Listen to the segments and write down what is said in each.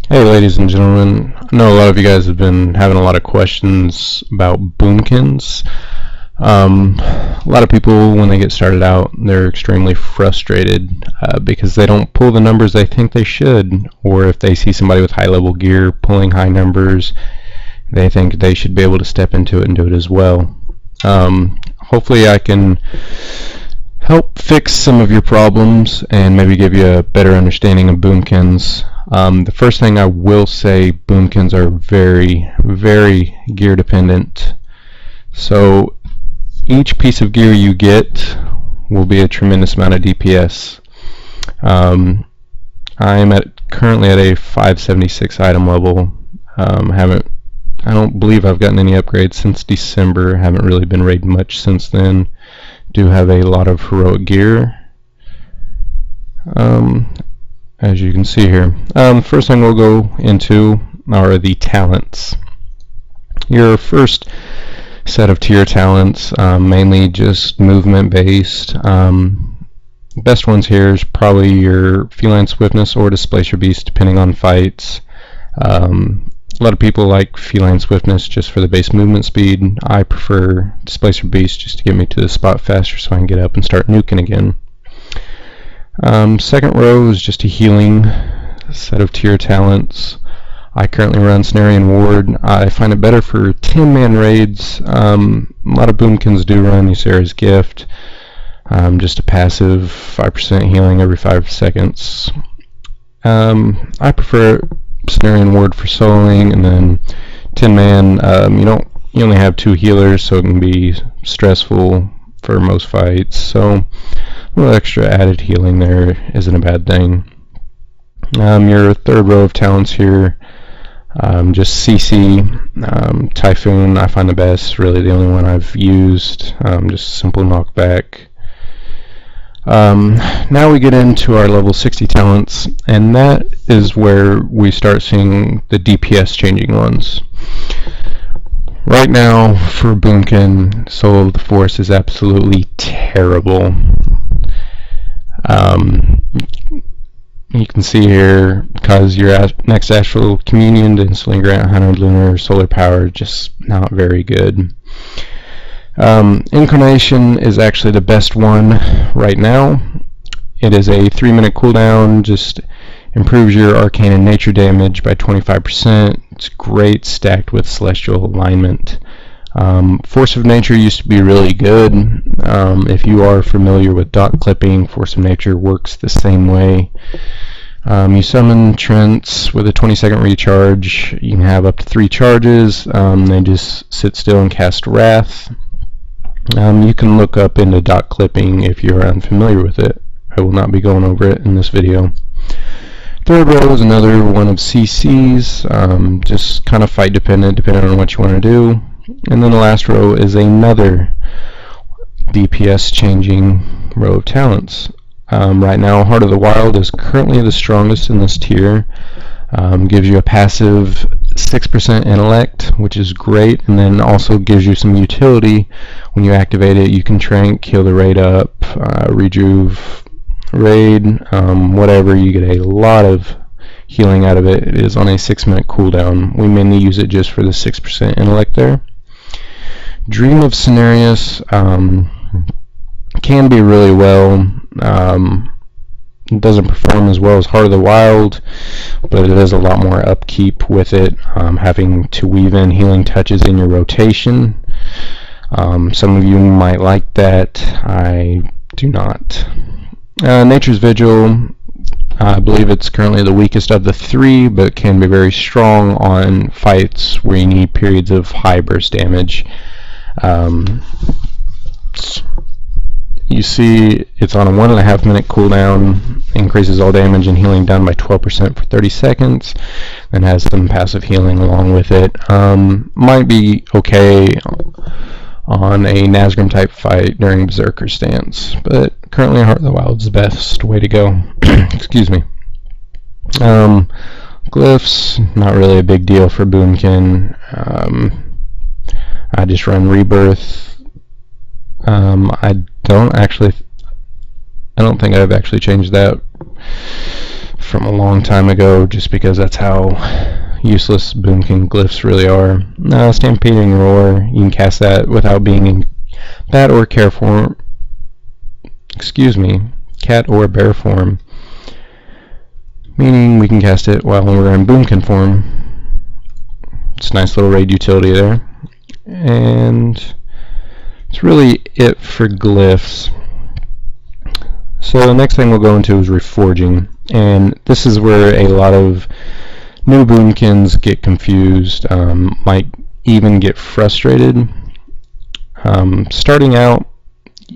Hey ladies and gentlemen, I know a lot of you guys have been having a lot of questions about boomkins. A lot of people, when they get started out, they're extremely frustrated because they don't pull the numbers they think they should, or if they see somebody with high level gear pulling high numbers, they think they should be able to step into it and do it as well. Hopefully I can help fix some of your problems and maybe give you a better understanding of boomkins. The first thing I will say, boomkins are very, very gear dependent. So each piece of gear you get will be a tremendous amount of DPS. I'm currently at a 576 item level. I don't believe I've gotten any upgrades since December. Haven't really been raiding much since then. Do have a lot of heroic gear, as you can see here. First thing we'll go into are the talents. Your first set of tier talents, mainly just movement based. Best ones here is probably your feline swiftness or displacer beast, depending on fights. A lot of people like feline swiftness just for the base movement speed. I prefer displacer beast just to get me to the spot faster so I can get up and start nuking again. Second row is just a healing set of tier talents. I currently run Cenarian Ward. I find it better for 10-man raids. A lot of boomkins do run Ysera's Gift. Just a passive 5% healing every 5 seconds. I prefer Cenarian Ward for soloing, and then 10-man, you only have 2 healers, so it can be stressful for most fights. So a little extra added healing there isn't a bad thing. Your third row of talents here, just CC, Typhoon I find the best, really the only one I've used, just simple knockback. Now we get into our level 60 talents, and that is where we start seeing the DPS changing ones. Right now for Boomkin, Soul of the Force is absolutely terrible. You can see here, because your next Astral Communion to instantly grant 100 lunar solar power, just not very good. Incarnation is actually the best one right now. It is a 3-minute cooldown, just improves your arcane and nature damage by 25%. It's great stacked with celestial alignment. Force of Nature used to be really good. If you are familiar with dot clipping, Force of Nature works the same way. You summon Trents with a 20-second recharge. You can have up to 3 charges. They just sit still and cast Wrath. You can look up into dot clipping if you're unfamiliar with it. I will not be going over it in this video. Third row is another one of CCs, just kind of fight dependent, depending on what you want to do. And then the last row is another DPS changing row of talents. Right now, Heart of the Wild is currently the strongest in this tier. Gives you a passive 6% intellect, which is great, and then also gives you some utility. When you activate it, you can trank, heal the raid up, rejuve raid, whatever. You get a lot of healing out of it. It is on a 6-minute cooldown. We mainly use it just for the 6% intellect there. Dream of Cenarius can be really well. It doesn't perform as well as Heart of the Wild, but it is a lot more upkeep with it, having to weave in healing touches in your rotation. Some of you might like that. I do not. Nature's Vigil, I believe it's currently the weakest of the 3, but can be very strong on fights where you need periods of high burst damage. You see it's on a 1.5-minute cooldown, increases all damage and healing down by 12% for 30 seconds, and has some passive healing along with it. Might be okay on a Nazgrim type fight during Berserker stance, but currently Heart of the Wild is the best way to go. Excuse me. Glyphs, not really a big deal for Boomkin. I just run Rebirth. I don't think I've actually changed that from a long time ago, just because that's how useless Boomkin glyphs really are. Stampeding Roar, you can cast that without being in bat or care form. Excuse me, cat or bear form. Meaning we can cast it while we're in Boomkin form. It's a nice little raid utility there. And it's really it for glyphs. So the next thing we'll go into is reforging, and this is where a lot of new Boomkins get confused, might even get frustrated. Starting out,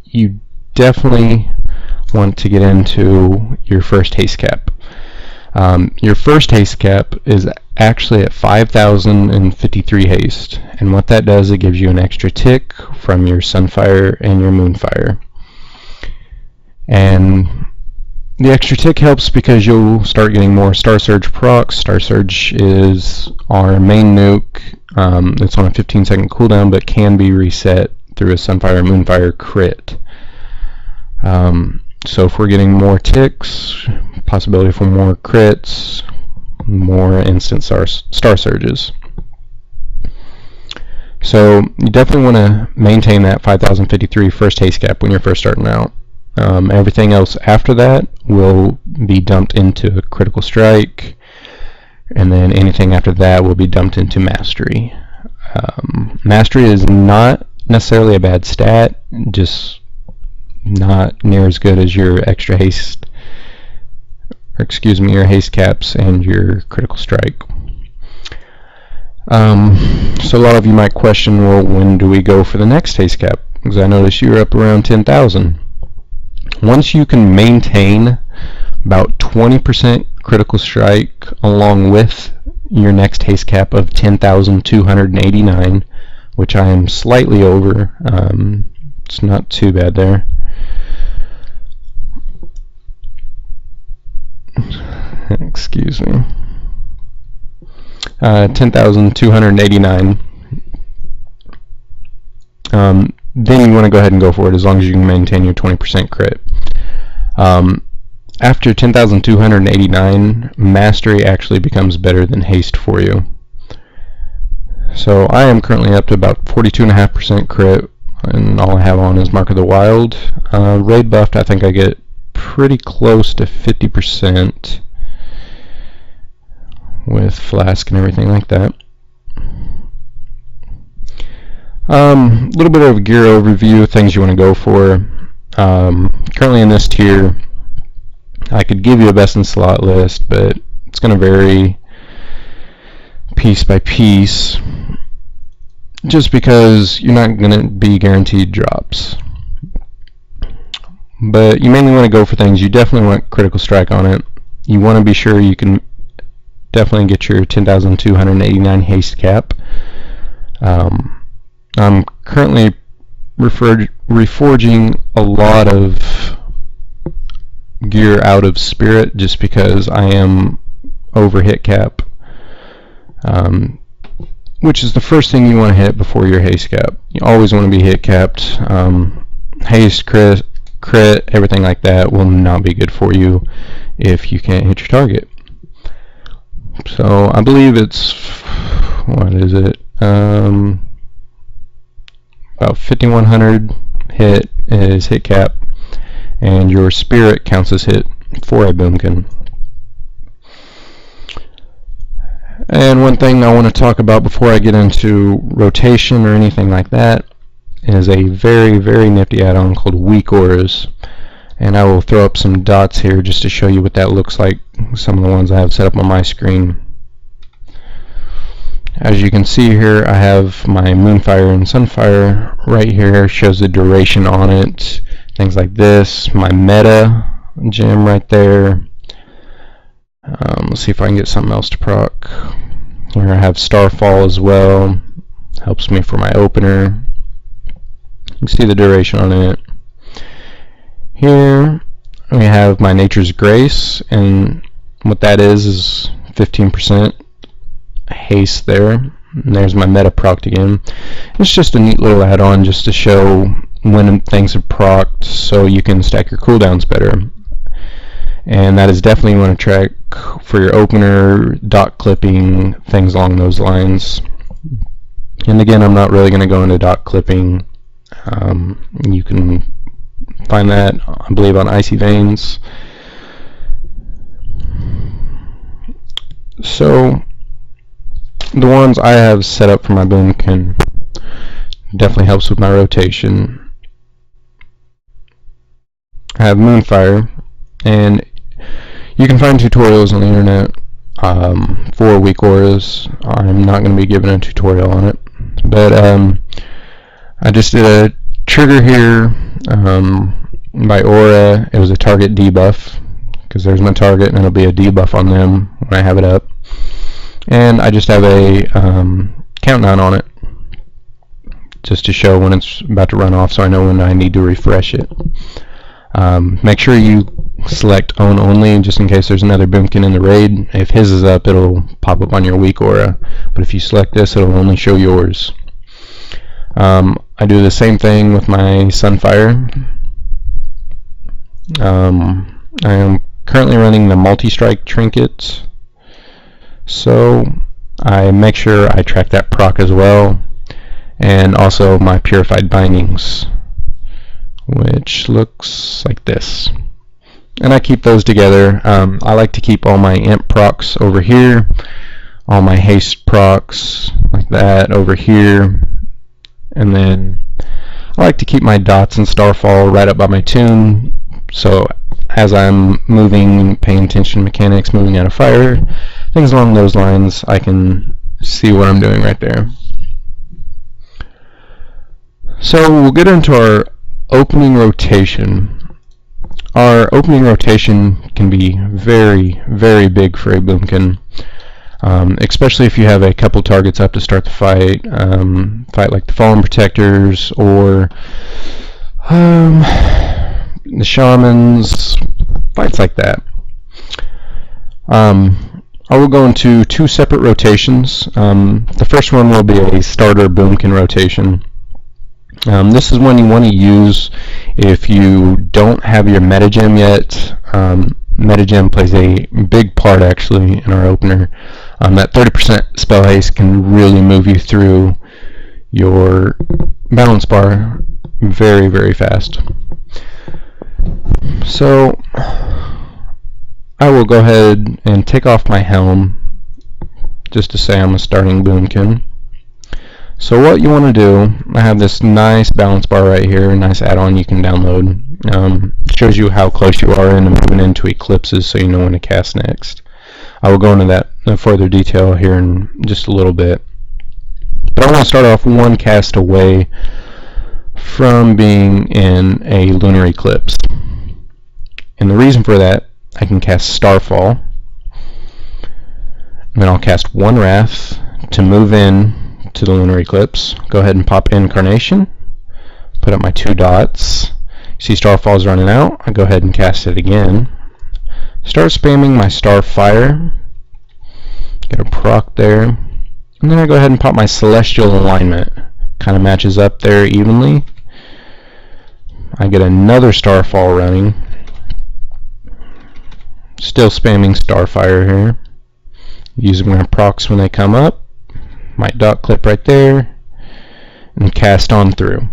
you definitely want to get into your first haste cap. Your first haste cap is actually at 5,053 haste, and what that does, it gives you an extra tick from your Sunfire and your Moonfire. And the extra tick helps because you'll start getting more Star Surge procs. Star Surge is our main nuke. It's on a 15-second cooldown, but can be reset through a Sunfire Moonfire crit. So if we're getting more ticks, possibility for more crits, more instant Star Surges. So you definitely want to maintain that 5,053 first haste cap when you're first starting out. Everything else after that will be dumped into Critical Strike, and then anything after that will be dumped into Mastery. Mastery is not necessarily a bad stat, just not near as good as your extra haste, or excuse me, your haste caps and your Critical Strike. So a lot of you might question, well, when do we go for the next haste cap? Because I noticed you're up around 10,000. Once you can maintain about 20% Critical Strike along with your next haste cap of 10,289, which I am slightly over, it's not too bad there. Excuse me. 10,289. Then you want to go ahead and go for it as long as you can maintain your 20% crit. After 10,289, Mastery actually becomes better than haste for you. So I am currently up to about 42.5% crit, and all I have on is Mark of the Wild. Raid buffed, I think I get pretty close to 50% with Flask and everything like that. A little bit of a gear overview, things you want to go for. Currently in this tier, I could give you a best in slot list, but it's going to vary piece by piece, just because you're not going to be guaranteed drops. But you mainly want to go for things. You definitely want Critical Strike on it. You want to be sure you can definitely get your 10,289 haste cap. I'm currently reforging a lot of gear out of Spirit just because I am over hit cap, which is the first thing you want to hit before your haste cap. You always want to be hit capped. Haste, crit, everything like that will not be good for you if you can't hit your target. So I believe it's, what is it? About 5,100 hit is hit cap, and your Spirit counts as hit for a Boomkin. And one thing I want to talk about before I get into rotation or anything like that is a very, very nifty add-on called Weak Auras. And I will throw up some dots here just to show you what that looks like, some of the ones I have set up on my screen. As you can see here, I have my Moonfire and Sunfire right here, shows the duration on it, things like this, my meta gem right there. Let's see if I can get something else to proc. Here I have Starfall as well, helps me for my opener. You can see the duration on it. Here we have my Nature's Grace, and what that is 15% haste there. And there's my meta procced again. It's just a neat little add-on just to show when things are procced so you can stack your cooldowns better. And that is definitely want to for your opener, dot clipping, things along those lines. And again, I'm not really going to go into dot clipping. You can find that, I believe, on Icy Veins. So the ones I have set up for my Boomkin definitely helps with my rotation. I have Moonfire, and you can find tutorials on the internet for weak auras. I'm not going to be giving a tutorial on it, but I just did a trigger here by aura. It was a target debuff, because there's my target and it'll be a debuff on them when I have it up. And I just have a countdown on it, just to show when it's about to run off, so I know when I need to refresh it. Make sure you select own only, just in case there's another Boomkin in the raid. If his is up, it'll pop up on your weak aura, but if you select this, it'll only show yours. I do the same thing with my Sunfire. I am currently running the multi-strike trinket, so I make sure I track that proc as well, and also my purified bindings, which looks like this. And I keep those together. I like to keep all my imp procs over here, all my haste procs like that over here, and then I like to keep my dots and starfall right up by my tune, so as I'm moving, paying attention to mechanics, moving out of fire, things along those lines, I can see what I'm doing right there. So we'll get into our opening rotation. Our opening rotation can be very, very big for a Boomkin, especially if you have a couple targets up to start the fight, fight like the Fallen Protectors or the Shamans, fights like that. I will go into two separate rotations. The first one will be a starter Boomkin rotation. This is one you want to use if you don't have your metagem yet. Metagem plays a big part actually in our opener. That 30% spell haste can really move you through your balance bar very, very fast. So I will go ahead and take off my helm just to say I'm a starting Boomkin. So what you want to do, I have this nice balance bar right here, a nice add-on you can download. Shows you how close you are into moving into eclipses, so you know when to cast next. I will go into that in further detail here in just a little bit. But I want to start off one cast away from being in a lunar eclipse. And the reason for that, I can cast Starfall, and then I'll cast one Wrath to move in to the lunar eclipse. Go ahead and pop Incarnation, put up my 2 dots. See Starfall's running out, I go ahead and cast it again. Start spamming my Starfire, get a proc there, and then I go ahead and pop my Celestial Alignment. Kind of matches up there evenly. I get another Starfall running. Still spamming Starfire here. Using my procs when they come up. Might dot clip right there. And cast on through.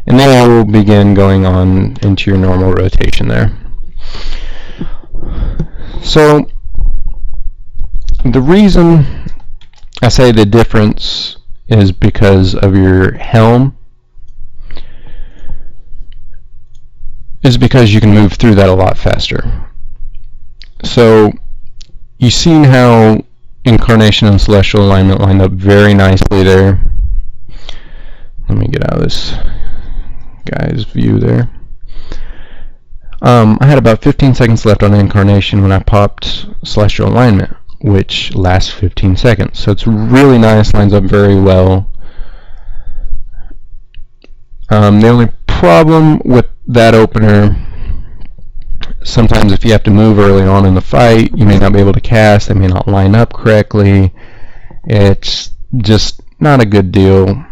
And then I will begin going on into your normal rotation there. So, the reason I say the difference is because of your helm, is because you can move through that a lot faster. So you've seen how Incarnation and Celestial Alignment lined up very nicely there. Let me get out of this guy's view there. I had about 15 seconds left on Incarnation when I popped Celestial Alignment, which lasts 15 seconds. So it's really nice, lines up very well. The only problem with that opener, sometimes if you have to move early on in the fight, you may not be able to cast, they may not line up correctly. It's just not a good deal.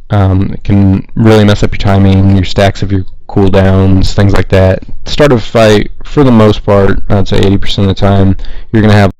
It can really mess up your timing, your stacks of your cooldowns, things like that. Start of a fight, for the most part, I'd say 80% of the time, you're going to have